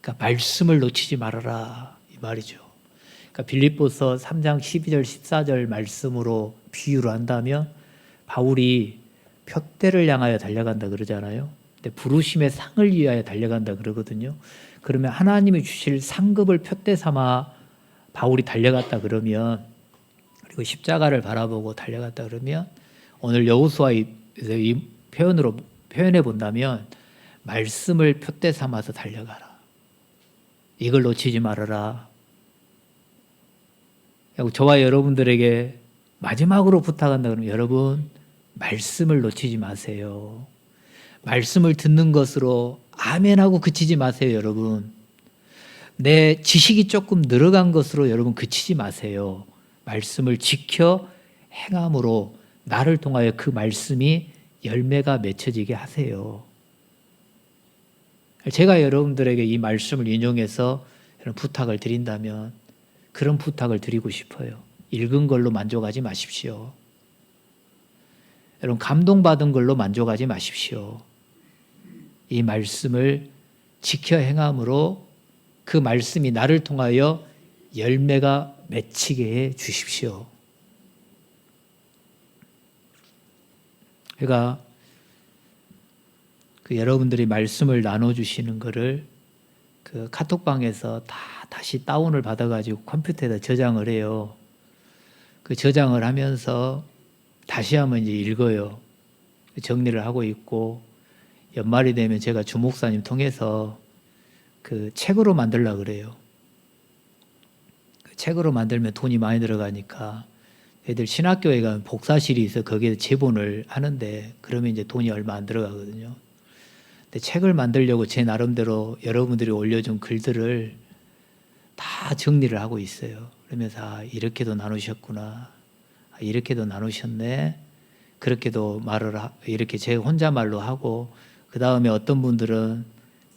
그러니까 말씀을 놓치지 말아라, 이 말이죠. 그러니까 빌립보서 3장 12절 14절 말씀으로 비유를 한다면, 바울이 표대를 향하여 달려간다 그러잖아요. 근데 부르심의 상을 위하여 달려간다 그러거든요. 그러면 하나님이 주실 상급을 표대 삼아 바울이 달려갔다 그러면, 그리고 십자가를 바라보고 달려갔다 그러면, 오늘 여호수아의 이 표현으로 표현해 본다면 말씀을 표대 삼아서 달려가라. 이걸 놓치지 말아라. 저와 여러분들에게 마지막으로 부탁한다 그러면, 여러분 말씀을 놓치지 마세요. 말씀을 듣는 것으로 아멘하고 그치지 마세요, 여러분. 내 지식이 조금 늘어간 것으로 여러분 그치지 마세요. 말씀을 지켜 행함으로 나를 통하여 그 말씀이 열매가 맺혀지게 하세요. 제가 여러분들에게 이 말씀을 인용해서 부탁을 드린다면 그런 부탁을 드리고 싶어요. 읽은 걸로 만족하지 마십시오. 여러분, 감동받은 걸로 만족하지 마십시오. 이 말씀을 지켜 행함으로 그 말씀이 나를 통하여 열매가 맺히게 해 주십시오. 제가 여러분들이 말씀을 나눠주시는 것을 그 카톡방에서 다시 다운을 받아가지고 컴퓨터에다 저장을 해요. 그 저장을 하면서 다시 한번 이제 읽어요. 정리를 하고 있고, 연말이 되면 제가 주목사님 통해서 그 책으로 만들려고 그래요. 그 책으로 만들면 돈이 많이 들어가니까 애들 신학교에 가면 복사실이 있어 거기에 제본을 하는데 그러면 이제 돈이 얼마 안 들어가거든요. 근데 책을 만들려고 제 나름대로 여러분들이 올려준 글들을 다 정리를 하고 있어요. 그러면서 이렇게도 나누셨구나. 이렇게도 나누셨네. 그렇게도 이렇게 제 혼자말로 하고, 그 다음에 어떤 분들은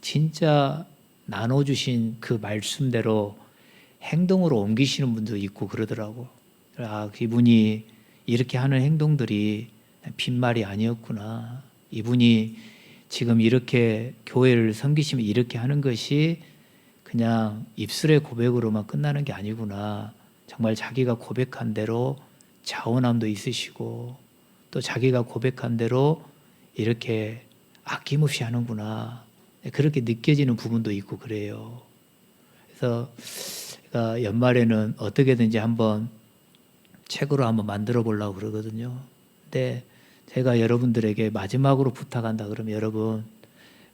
진짜 나눠주신 그 말씀대로 행동으로 옮기시는 분도 있고 그러더라고. 이분이 이렇게 하는 행동들이 빈말이 아니었구나. 이분이 지금 이렇게 교회를 섬기시면 이렇게 하는 것이 그냥 입술의 고백으로만 끝나는 게 아니구나. 정말 자기가 고백한 대로 자원함도 있으시고 또 자기가 고백한 대로 이렇게 아낌없이 하는구나. 그렇게 느껴지는 부분도 있고 그래요. 그래서 제가 연말에는 어떻게든지 한번 책으로 한번 만들어 보려고 그러거든요. 근데 제가 여러분들에게 마지막으로 부탁한다 그러면 여러분,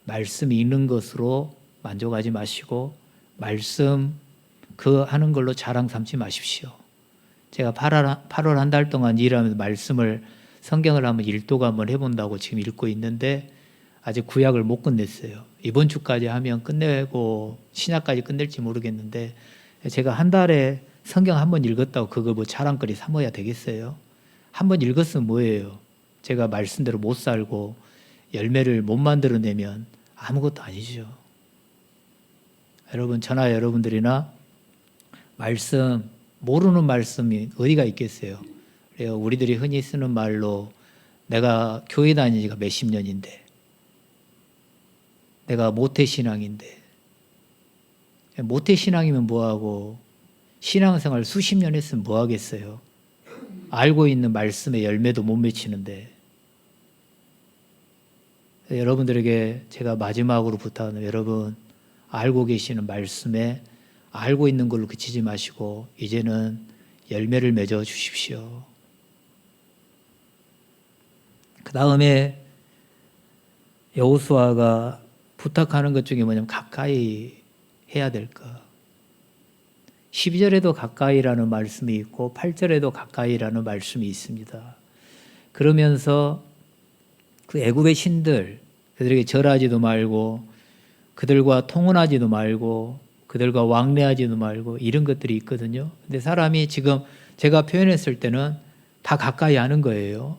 말씀 읽는 것으로 만족하지 마시고 말씀 그 하는 걸로 자랑 삼지 마십시오. 제가 8월 한 달 동안 일하면서 말씀을 성경을 한번 일독 한번 해본다고 지금 읽고 있는데 아직 구약을 못 끝냈어요. 이번 주까지 하면 끝내고 신약까지 끝낼지 모르겠는데, 제가 한 달에 성경 한 번 읽었다고 그거 뭐 자랑거리 삼아야 되겠어요? 한 번 읽었으면 뭐예요? 제가 말씀대로 못 살고 열매를 못 만들어내면 아무것도 아니죠. 여러분, 저나 여러분들이나 말씀, 모르는 말씀이 어디가 있겠어요? 그래요. 우리들이 흔히 쓰는 말로 내가 교회 다닌 지가 몇십 년인데, 내가 모태신앙인데, 모태신앙이면 뭐하고 신앙생활 수십 년 했으면 뭐하겠어요? 알고 있는 말씀의 열매도 못 맺히는데. 여러분들에게 제가 마지막으로 부탁하는, 여러분 알고 계시는 말씀에 알고 있는 걸로 그치지 마시고 이제는 열매를 맺어 주십시오. 그 다음에 여호수아가 부탁하는 것 중에 뭐냐면 가까이 해야 될 것. 12절에도 가까이라는 말씀이 있고 8절에도 가까이라는 말씀이 있습니다. 그러면서 그 애굽의 신들, 그들에게 절하지도 말고 그들과 통혼하지도 말고 그들과 왕래하지도 말고 이런 것들이 있거든요. 근데 사람이 지금 제가 표현했을 때는 다 가까이 하는 거예요.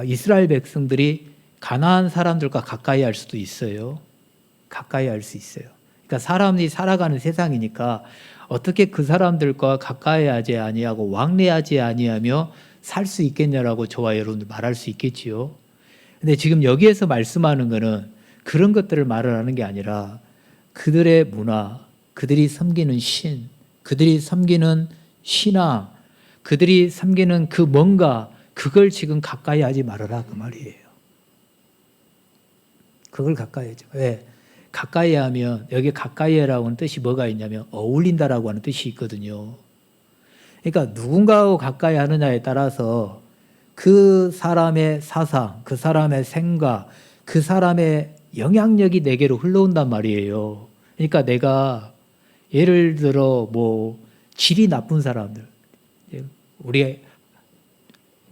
이스라엘 백성들이 가나안 사람들과 가까이 할 수도 있어요. 가까이 할 수 있어요. 그러니까 사람이 살아가는 세상이니까 어떻게 그 사람들과 가까이 하지 아니하고 왕래하지 아니하며 살 수 있겠냐라고 저와 여러분들 말할 수 있겠지요. 근데 지금 여기에서 말씀하는 거는 그런 것들을 말을 하는 게 아니라 그들의 문화, 그들이 섬기는 신, 그들이 섬기는 신앙, 그들이 섬기는 그 뭔가, 그걸 지금 가까이 하지 말아라 그 말이에요. 그걸 가까이 하죠. 왜? 가까이 하면, 여기 가까이 하라고 하는 뜻이 뭐가 있냐면 어울린다라고 하는 뜻이 있거든요. 그러니까 누군가하고 가까이 하느냐에 따라서 그 사람의 사상, 그 사람의 생각, 그 사람의 영향력이 내게로 흘러온단 말이에요. 그러니까 내가 예를 들어 뭐 질이 나쁜 사람들, 우리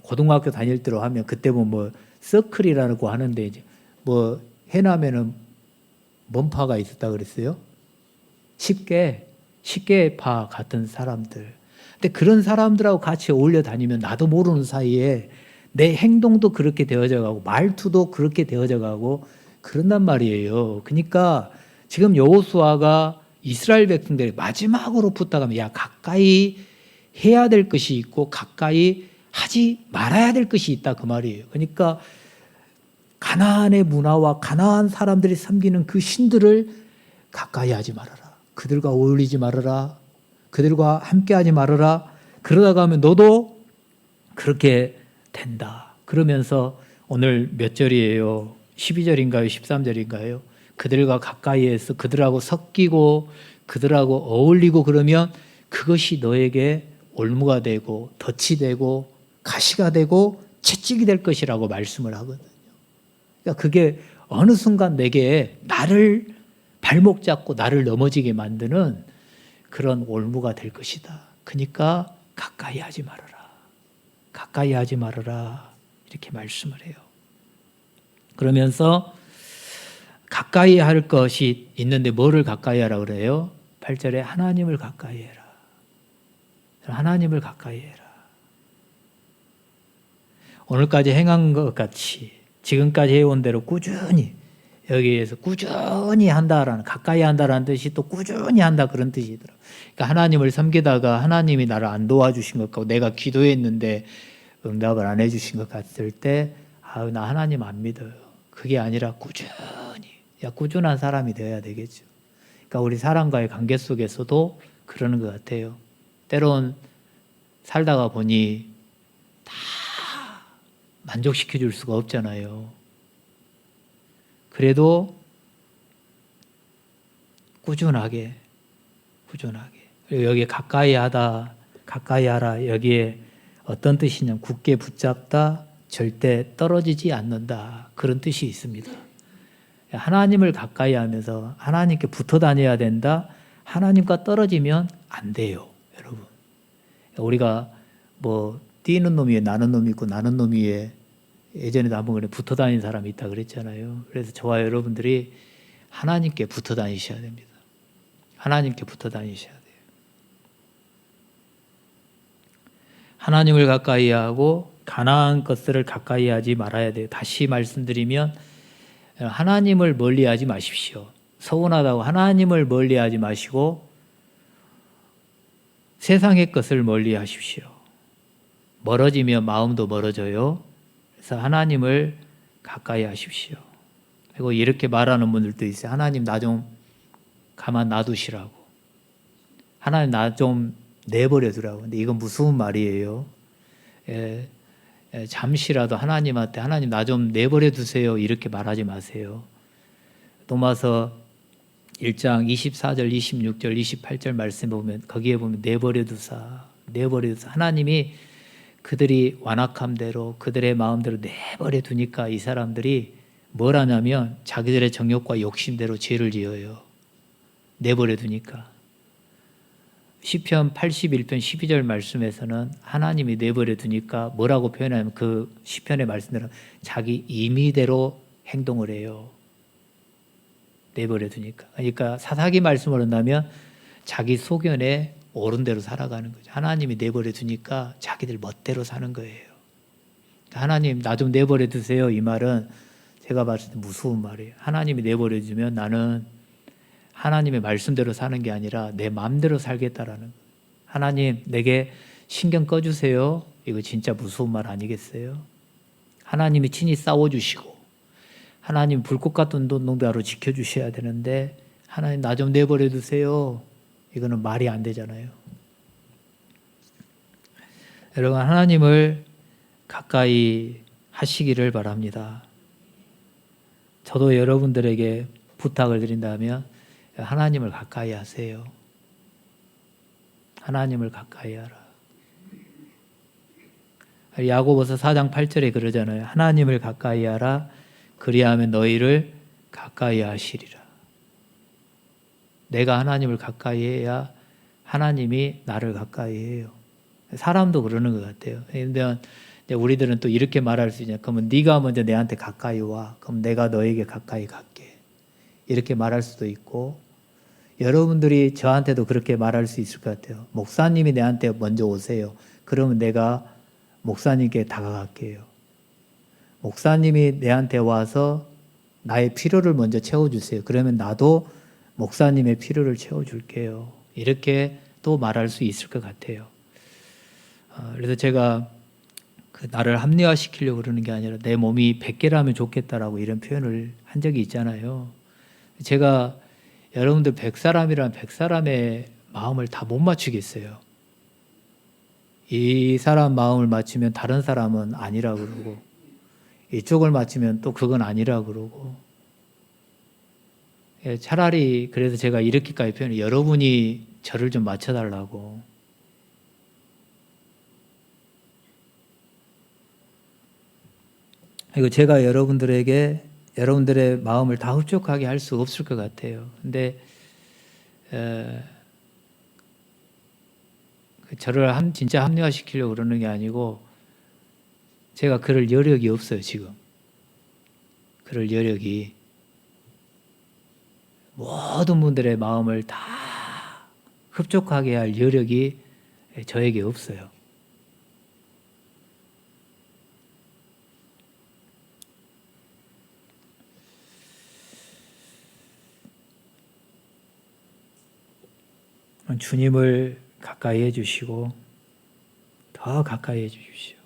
고등학교 다닐 때로 하면 그때 뭐 서클이라고 하는데 이제 뭐 해나면은 뭔 파가 있었다 그랬어요? 쉽게 파 같은 사람들. 근데 그런 사람들하고 같이 어울려 다니면 나도 모르는 사이에 내 행동도 그렇게 되어져 가고 말투도 그렇게 되어져 가고 그런단 말이에요. 그러니까 지금 여호수아가 이스라엘 백성들이 마지막으로 부탁하면 야 가까이 해야 될 것이 있고 가까이 하지 말아야 될 것이 있다 그 말이에요. 그러니까 가나안의 문화와 가나안 사람들이 섬기는 그 신들을 가까이 하지 말아라. 그들과 어울리지 말아라. 그들과 함께하지 말아라. 그러다가 하면 너도 그렇게 된다. 그러면서 오늘 몇 절이에요? 12절인가요? 13절인가요? 그들과 가까이에서 그들하고 섞이고 그들하고 어울리고 그러면 그것이 너에게 올무가 되고 덫이 되고 가시가 되고 채찍이 될 것이라고 말씀을 하거든요. 그러니까 그게 어느 순간 내게 나를 발목 잡고 나를 넘어지게 만드는 그런 올무가 될 것이다. 그러니까 가까이 하지 말아라. 가까이 하지 말아라. 이렇게 말씀을 해요. 그러면서 가까이 할 것이 있는데 뭐를 가까이 하라 그래요? 8절에 하나님을 가까이 해라. 하나님을 가까이 해라. 오늘까지 행한 것 같이 지금까지 해온 대로 꾸준히 여기에서 꾸준히 한다라는 가까이 한다라는 뜻이 또 꾸준히 한다 그런 뜻이더라고요. 그러니까 하나님을 섬기다가 하나님이 나를 안 도와주신 것 같고 내가 기도했는데 응답을 안 해주신 것 같을 때 나 하나님 안 믿어요. 그게 아니라 꾸준한 사람이 되어야 되겠죠. 그러니까 우리 사람과의 관계 속에서도 그러는 것 같아요. 때론 살다가 보니 다 만족시켜 줄 수가 없잖아요. 그래도 꾸준하게 그리고 여기에 가까이 하다 가까이 하라 여기에 어떤 뜻이냐면 굳게 붙잡다 절대 떨어지지 않는다 그런 뜻이 있습니다. 하나님을 가까이 하면서 하나님께 붙어 다녀야 된다. 하나님과 떨어지면 안 돼요, 여러분. 우리가 뭐 뛰는 놈 위에 나는 놈이 있고 나는 놈 위에 예전에도 한번 그래 붙어 다니는 사람이 있다 그랬잖아요. 그래서 저와 여러분들이 하나님께 붙어 다니셔야 됩니다. 하나님께 붙어 다니셔야 돼요. 하나님을 가까이 하고 가나안 것들을 가까이 하지 말아야 돼요. 다시 말씀드리면 하나님을 멀리하지 마십시오. 서운하다고 하나님을 멀리하지 마시고 세상의 것을 멀리하십시오. 멀어지면 마음도 멀어져요. 그래서 하나님을 가까이 하십시오. 그리고 이렇게 말하는 분들도 있어요. 하나님 나 좀 가만 놔두시라고. 하나님 나 좀 내버려 두라고. 근데 이건 무슨 말이에요? 잠시라도 하나님한테 하나님 나 좀 내버려 두세요. 이렇게 말하지 마세요. 로마서 1장 24절, 26절, 28절 말씀 보면 거기에 보면 내버려 두사. 하나님이 그들이 완악함대로 그들의 마음대로 내버려 두니까 이 사람들이 뭘 하냐면 자기들의 정욕과 욕심대로 죄를 지어요. 내버려 두니까. 시편 81편 12절 말씀에서는 하나님이 내버려 두니까 뭐라고 표현하면 그 시편의 말씀대로 자기 임의대로 행동을 해요. 내버려 두니까. 그러니까 사사기 말씀을 한다면 자기 소견에 옳은 대로 살아가는 거죠. 하나님이 내버려 두니까 자기들 멋대로 사는 거예요. 하나님 나 좀 내버려 두세요. 이 말은 제가 봤을 때 무서운 말이에요. 하나님이 내버려 두면 나는 하나님의 말씀대로 사는 게 아니라 내 마음대로 살겠다라는 거예요. 하나님 내게 신경 꺼주세요. 이거 진짜 무서운 말 아니겠어요? 하나님이 친히 싸워주시고 하나님 불꽃 같은 눈동자로 지켜주셔야 되는데 하나님 나 좀 내버려 두세요. 이거는 말이 안 되잖아요. 여러분 하나님을 가까이 하시기를 바랍니다. 저도 여러분들에게 부탁을 드린다면 하나님을 가까이 하세요. 하나님을 가까이 하라. 야고보서 4장 8절에 그러잖아요. 하나님을 가까이 하라. 그리하면 너희를 가까이 하시리라. 내가 하나님을 가까이 해야 하나님이 나를 가까이 해요. 사람도 그러는 것 같아요. 그런데 우리들은 또 이렇게 말할 수 있냐. 그러면 네가 먼저 내한테 가까이 와. 그럼 내가 너에게 가까이 갈게. 이렇게 말할 수도 있고 여러분들이 저한테도 그렇게 말할 수 있을 것 같아요. 목사님이 내한테 먼저 오세요. 그러면 내가 목사님께 다가갈게요. 목사님이 내한테 와서 나의 필요를 먼저 채워주세요. 그러면 나도 목사님의 필요를 채워줄게요. 이렇게 또 말할 수 있을 것 같아요. 그래서 제가 나를 합리화시키려고 그러는 게 아니라 내 몸이 100개라면 좋겠다라고 이런 표현을 한 적이 있잖아요. 제가 여러분들 100사람이란 100사람의 마음을 다 못 맞추겠어요. 이 사람 마음을 맞추면 다른 사람은 아니라 그러고 이쪽을 맞추면 또 그건 아니라 그러고 차라리 그래서 제가 이렇게까지 표현해요. 여러분이 저를 좀 맞춰달라고. 그리고 제가 여러분들에게 여러분들의 마음을 다 흡족하게 할 수 없을 것 같아요. 근데 저를 진짜 합리화시키려고 그러는 게 아니고 제가 그럴 여력이 없어요, 지금. 그럴 여력이. 모든 분들의 마음을 다 흡족하게 할 여력이 저에게 없어요. 주님을 가까이 해주시고 더 가까이 해주십시오.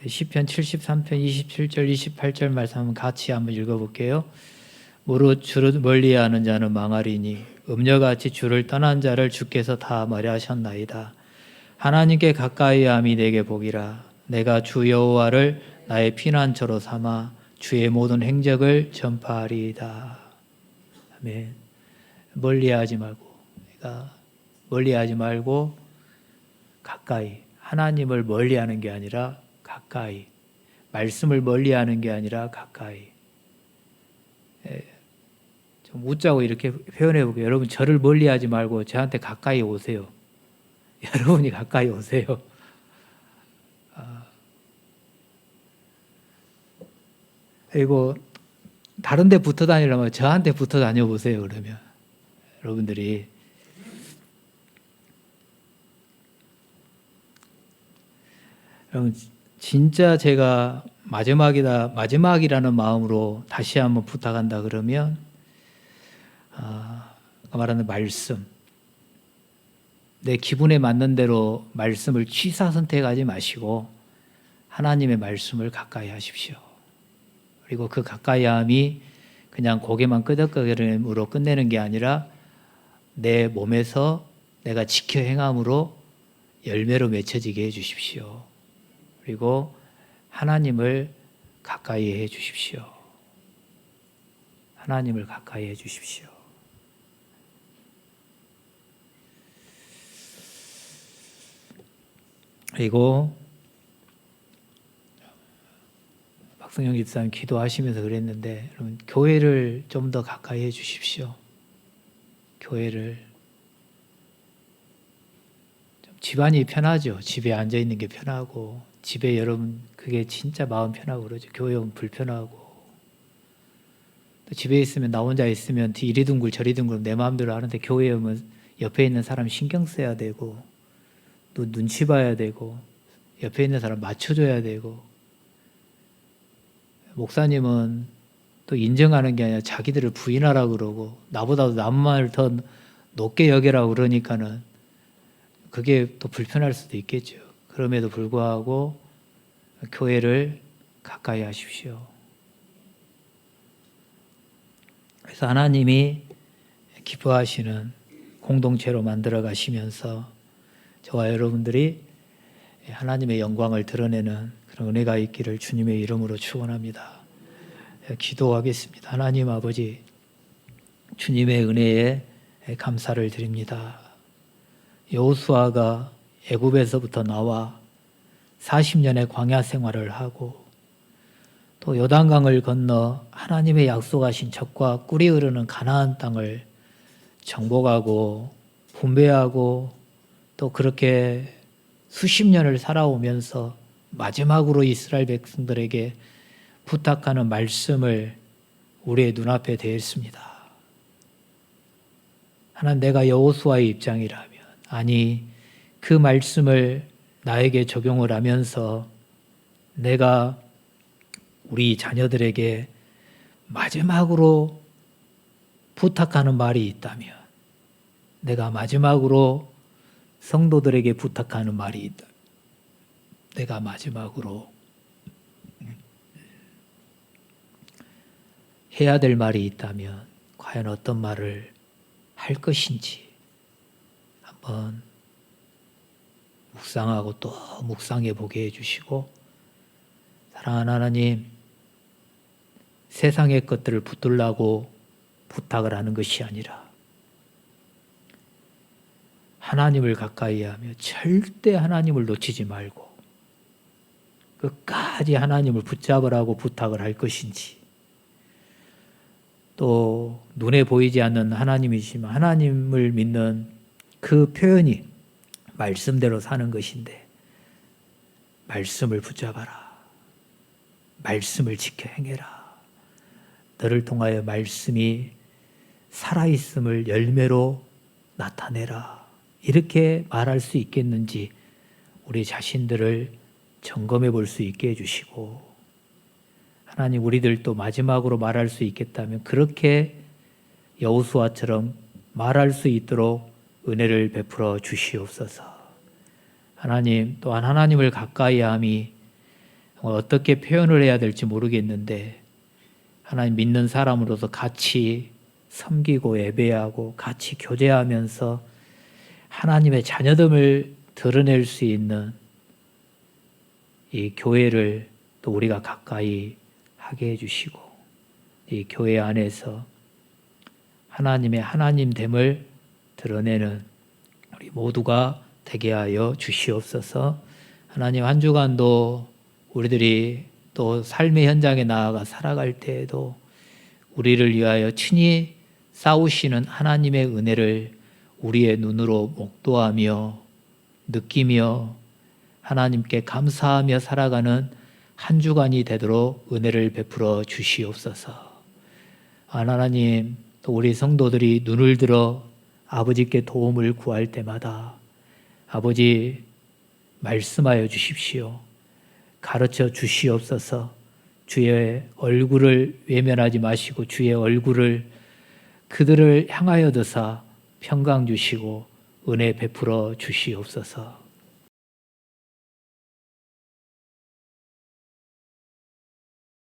시편 73편 27절 28절 말씀 한번 같이 한번 읽어볼게요. 무릇 주를 멀리하는 자는 망하리니 음녀같이 주를 떠난 자를 주께서 다 멀리하셨나이다. 하나님께 가까이함이 내게 복이라. 내가 주 여호와를 나의 피난처로 삼아 주의 모든 행적을 전파하리이다. 아멘. 멀리하지 말고 멀리하지 말고 가까이. 하나님을 멀리하는 게 아니라 가까이. 말씀을 멀리하는 게 아니라 가까이. 좀 웃자고 이렇게 표현해 볼게요. 여러분 저를 멀리하지 말고 저한테 가까이 오세요. 여러분이 가까이 오세요. 그리고 다른 데 붙어 다니려면 저한테 붙어 다녀 보세요. 그러면 여러분들이 여러분 진짜 제가 마지막이라는 마음으로 다시 한번 부탁한다 그러면 아까 말하는 말씀, 내 기분에 맞는 대로 말씀을 취사 선택하지 마시고 하나님의 말씀을 가까이 하십시오. 그리고 그 가까이함이 그냥 고개만 끄덕거림으로 끝내는 게 아니라 내 몸에서 내가 지켜 행함으로 열매로 맺혀지게 해주십시오. 그리고 하나님을 가까이 해 주십시오. 하나님을 가까이 해 주십시오. 그리고 박성영 집사님 기도하시면서 그랬는데 여러분 교회를 좀 더 가까이 해 주십시오. 교회를 좀 집안이 편하죠. 집에 앉아 있는 게 편하고 집에 여러분 그게 진짜 마음 편하고 그러죠. 교회 오면 불편하고 또 집에 있으면 나 혼자 있으면 이리 둥글 저리 둥글 내 마음대로 하는데 교회에 오면 옆에 있는 사람 신경 써야 되고 또 눈치 봐야 되고 옆에 있는 사람 맞춰줘야 되고 목사님은 또 인정하는 게 아니라 자기들을 부인하라고 그러고 나보다도 남만을 더 높게 여기라고 그러니까는 그게 또 불편할 수도 있겠죠. 그럼에도 불구하고 교회를 가까이 하십시오. 그래서 하나님이 기뻐하시는 공동체로 만들어 가시면서 저와 여러분들이 하나님의 영광을 드러내는 그런 은혜가 있기를 주님의 이름으로 축원합니다. 기도하겠습니다. 하나님 아버지, 주님의 은혜에 감사를 드립니다. 여호수아가 애굽에서부터 나와 40년의 광야 생활을 하고 또 요단강을 건너 하나님의 약속하신 젖과 꿀이 흐르는 가나안 땅을 정복하고 분배하고 또 그렇게 수십 년을 살아오면서 마지막으로 이스라엘 백성들에게 부탁하는 말씀을 우리의 눈앞에 대했습니다. 하나님, 내가 여호수아의 입장이라면, 아니 그 말씀을 나에게 적용을 하면서 내가 우리 자녀들에게 마지막으로 부탁하는 말이 있다면, 내가 마지막으로 성도들에게 부탁하는 말이 있다, 내가 마지막으로 해야 될 말이 있다면 과연 어떤 말을 할 것인지 한번 묵상하고 또 묵상해 보게 해주시고, 사랑하는 하나님, 세상의 것들을 붙들라고 부탁을 하는 것이 아니라 하나님을 가까이 하며 절대 하나님을 놓치지 말고 끝까지 하나님을 붙잡으라고 부탁을 할 것인지, 또 눈에 보이지 않는 하나님이지만 하나님을 믿는 그 표현이 말씀대로 사는 것인데, 말씀을 붙잡아라, 말씀을 지켜 행해라, 너를 통하여 말씀이 살아있음을 열매로 나타내라, 이렇게 말할 수 있겠는지 우리 자신들을 점검해 볼 수 있게 해주시고, 하나님, 우리들도 마지막으로 말할 수 있겠다면 그렇게 여호수아처럼 말할 수 있도록 은혜를 베풀어 주시옵소서. 하나님, 또한 하나님을 가까이 함이 어떻게 표현을 해야 될지 모르겠는데, 하나님 믿는 사람으로서 같이 섬기고 예배하고 같이 교제하면서 하나님의 자녀됨을 드러낼 수 있는 이 교회를 또 우리가 가까이 하게 해주시고, 이 교회 안에서 하나님의 하나님됨을 드러내는 우리 모두가 되게 하여 주시옵소서. 하나님, 한 주간도 우리들이 또 삶의 현장에 나아가 살아갈 때에도 우리를 위하여 친히 싸우시는 하나님의 은혜를 우리의 눈으로 목도하며 느끼며 하나님께 감사하며 살아가는 한 주간이 되도록 은혜를 베풀어 주시옵소서. 하나님, 또 우리 성도들이 눈을 들어 아버지께 도움을 구할 때마다 아버지 말씀하여 주십시오. 가르쳐 주시옵소서. 주의 얼굴을 외면하지 마시고 주의 얼굴을 그들을 향하여 드사 평강 주시고 은혜 베풀어 주시옵소서.